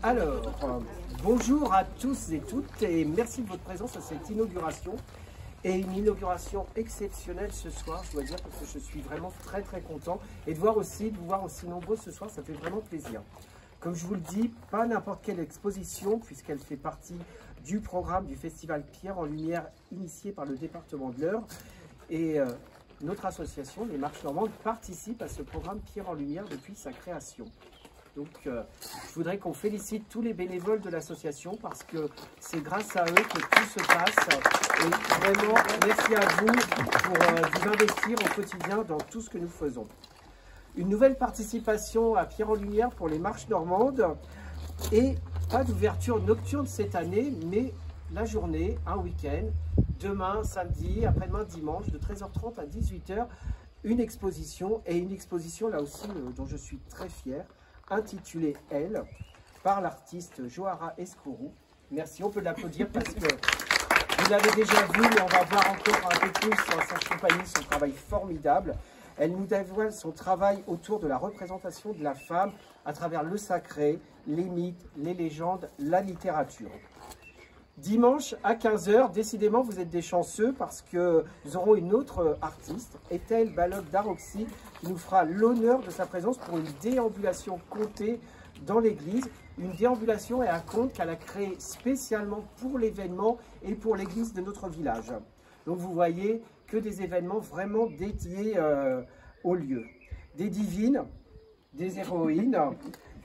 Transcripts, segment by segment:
Alors, bonjour à tous et toutes et merci de votre présence à cette inauguration. Et une inauguration exceptionnelle ce soir, je dois dire, parce que je suis vraiment très content. Et de vous voir aussi nombreux ce soir, ça fait vraiment plaisir. Comme je vous le dis, pas n'importe quelle exposition, puisqu'elle fait partie du programme du Festival Pierre en Lumière, initié par le département de l'Eure. Et notre association, les Marches Normandes, participe à ce programme Pierre en Lumière depuis sa création. Donc, je voudrais qu'on félicite tous les bénévoles de l'association parce que c'est grâce à eux que tout se passe. Et vraiment, merci à vous pour vous investir au quotidien dans tout ce que nous faisons. Une nouvelle participation à Pierre en Lumière pour les Marches Normandes et pas d'ouverture nocturne cette année, mais la journée, un week-end, demain, samedi, après-demain, dimanche, de 13h30 à 18h, une exposition là aussi dont je suis très fier, intitulée « Elle » par l'artiste Joara Escourou. Merci, on peut l'applaudir parce que vous l'avez déjà vu, mais on va voir encore un peu plus en sa compagnie son travail formidable. Elle nous dévoile son travail autour de la représentation de la femme à travers le sacré, les mythes, les légendes, la littérature. Dimanche à 15h, décidément vous êtes des chanceux parce que nous aurons une autre artiste, Ethel Balog Daroxy, qui nous fera l'honneur de sa présence pour une déambulation contée dans l'église. Une déambulation et un conte qu'elle a créé spécialement pour l'événement et pour l'église de notre village. Donc vous voyez que des événements vraiment dédiés au lieu. Des divines, des héroïnes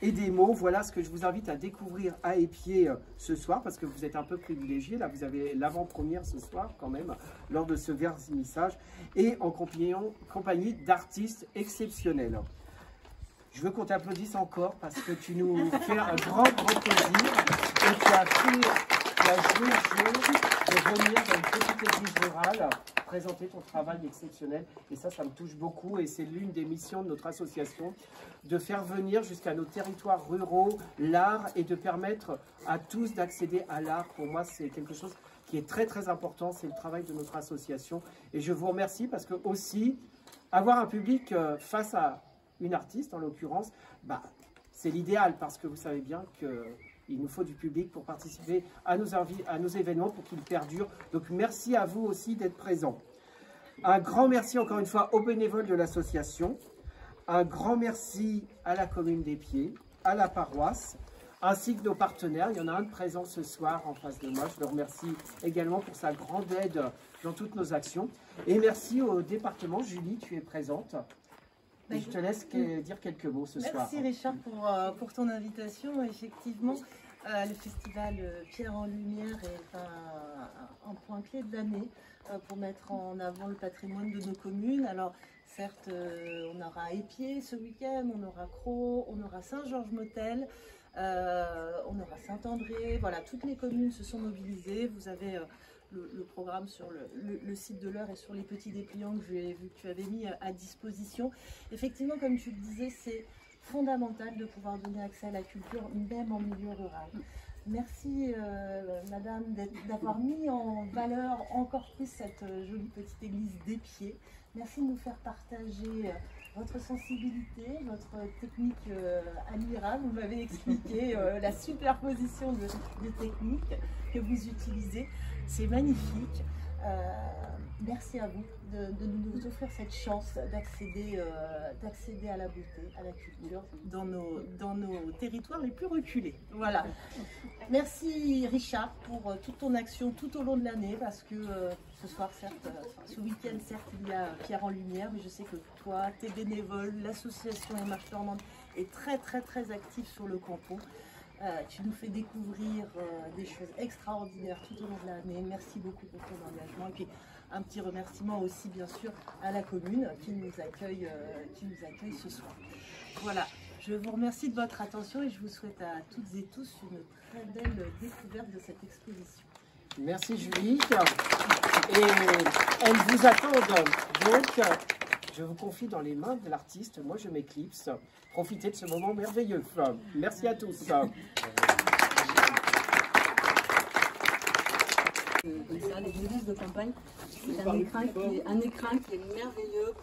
et des mots. Voilà ce que je vous invite à découvrir à Épied ce soir, parce que vous êtes un peu privilégiés. Là, vous avez l'avant-première ce soir, quand même, lors de ce vernissage, et en compagnie d'artistes exceptionnels. Je veux qu'on t'applaudisse encore, parce que tu nous fais un grand plaisir, et tu as joué le jeu de venir dans une petite église rurale, présenter ton travail exceptionnel. Et ça me touche beaucoup, et c'est l'une des missions de notre association, de faire venir jusqu'à nos territoires ruraux l'art et de permettre à tous d'accéder à l'art. Pour moi, c'est quelque chose qui est très important, c'est le travail de notre association. Et je vous remercie parce que aussi, avoir un public face à une artiste, en l'occurrence, c'est l'idéal parce que vous savez bien qu'il nous faut du public pour participer à nos événements, pour qu'ils perdurent. Donc merci à vous aussi d'être présents. Un grand merci encore une fois aux bénévoles de l'association. Un grand merci à la commune d'Épied, à la paroisse, ainsi que nos partenaires. Il y en a un de présent ce soir en face de moi. Je le remercie également pour sa grande aide dans toutes nos actions. Et merci au département. Julie, tu es présente. Et je te laisse dire quelques mots ce soir. Merci Richard pour ton invitation. Effectivement, le festival Pierre en Lumière est un point clé de l'année pour mettre en avant le patrimoine de nos communes. Alors certes, on aura Épied ce week-end, on aura Crau, on aura Saint-Georges-Motel, on aura Saint-André. Voilà, toutes les communes se sont mobilisées. Vous avez le programme sur le site de l'Eure et sur les petits dépliants que j'ai vu que tu avais mis à disposition. Effectivement, comme tu le disais, c'est fondamental de pouvoir donner accès à la culture, même en milieu rural. Merci Madame d'avoir mis en valeur encore plus cette jolie petite église d'Épied. Merci de nous faire partager votre sensibilité, votre technique admirable. Vous m'avez expliqué la superposition de techniques que vous utilisez. C'est magnifique. Merci à vous de nous offrir cette chance d'accéder à la beauté, à la culture dans nos territoires les plus reculés. Voilà. Merci Richard pour toute ton action tout au long de l'année, parce que ce soir, certes, ce week-end, certes, il y a Pierre en Lumière, mais je sais que toi, tes bénévoles, l'association Les Marches Normandes est très active sur le canton. Tu nous fais découvrir des choses extraordinaires tout au long de l'année. Merci beaucoup pour ton engagement. Et puis un petit remerciement aussi, bien sûr, à la commune qui nous accueille ce soir. Voilà, je vous remercie de votre attention et je vous souhaite à toutes et tous une très belle découverte de cette exposition. Merci Julie. Et elles vous attendent. Donc, je vous confie dans les mains de l'artiste. Moi, je m'éclipse. Profitez de ce moment merveilleux. Merci à tous. C'est ça, les villages de campagne, c'est un écrin qui est merveilleux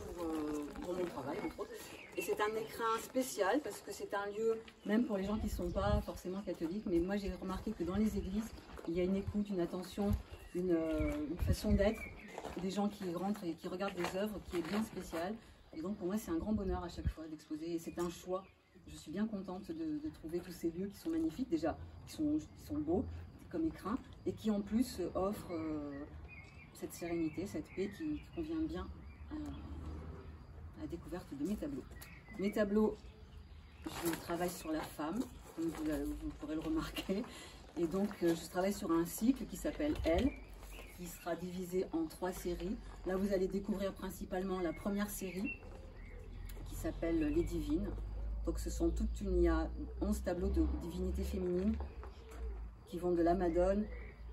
pour pour mon travail, entre autres. Et c'est un écrin spécial parce que c'est un lieu, même pour les gens qui ne sont pas forcément catholiques, mais moi j'ai remarqué que dans les églises, il y a une écoute, une attention, une façon d'être, des gens qui rentrent et qui regardent des œuvres qui est bien spéciale. Et donc pour moi c'est un grand bonheur à chaque fois d'exposer et c'est un choix. Je suis bien contente de trouver tous ces lieux qui sont magnifiques, déjà, qui sont beaux, comme écrins, et qui en plus offrent cette sérénité, cette paix qui convient bien à la découverte de mes tableaux. Mes tableaux, je travaille sur la femme, comme vous pourrez le remarquer, et donc je travaille sur un cycle qui s'appelle Elle, qui sera divisé en 3 séries. Là vous allez découvrir principalement la première série, qui s'appelle Les Divines. Donc il y a 11 tableaux de divinités féminines qui vont de la Madone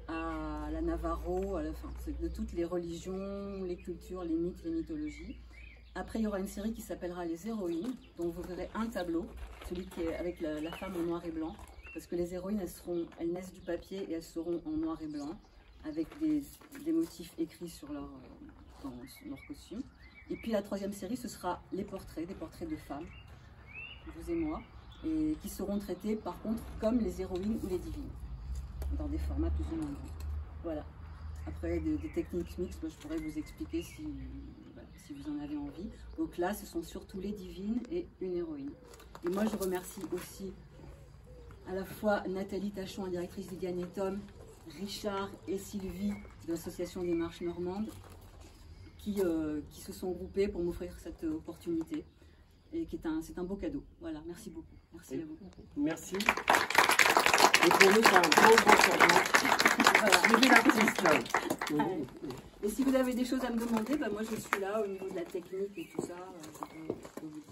à la Navarro, de toutes les religions, les cultures, les mythes, les mythologies. Après, il y aura une série qui s'appellera Les Héroïnes, dont vous verrez un tableau, celui qui est avec la femme en noir et blanc, parce que les héroïnes, elles naissent du papier et elles seront en noir et blanc, avec des motifs écrits dans leur costume. Et puis la 3e série, ce sera les portraits, des portraits de femmes, vous et moi, et qui seront traités par contre comme les héroïnes ou les divines, dans des formats plus ou moins grands. Voilà. Après, des techniques mixtes, je pourrais vous expliquer si vous en avez envie. Donc là, ce sont surtout les divines et une héroïne. Et moi, je remercie aussi à la fois Nathalie Tachon, la directrice d'Iliane et Tom, Richard et Sylvie de l'association des Marches Normandes, qui se sont groupés pour m'offrir cette opportunité. Et c'est un beau cadeau. Voilà, merci beaucoup. Merci à vous. Merci. Et pour nous, c'est un gros changement. Voilà, je vais l'artiste. Et si vous avez des choses à me demander, moi je suis là au niveau de la technique et tout ça. Je peux vous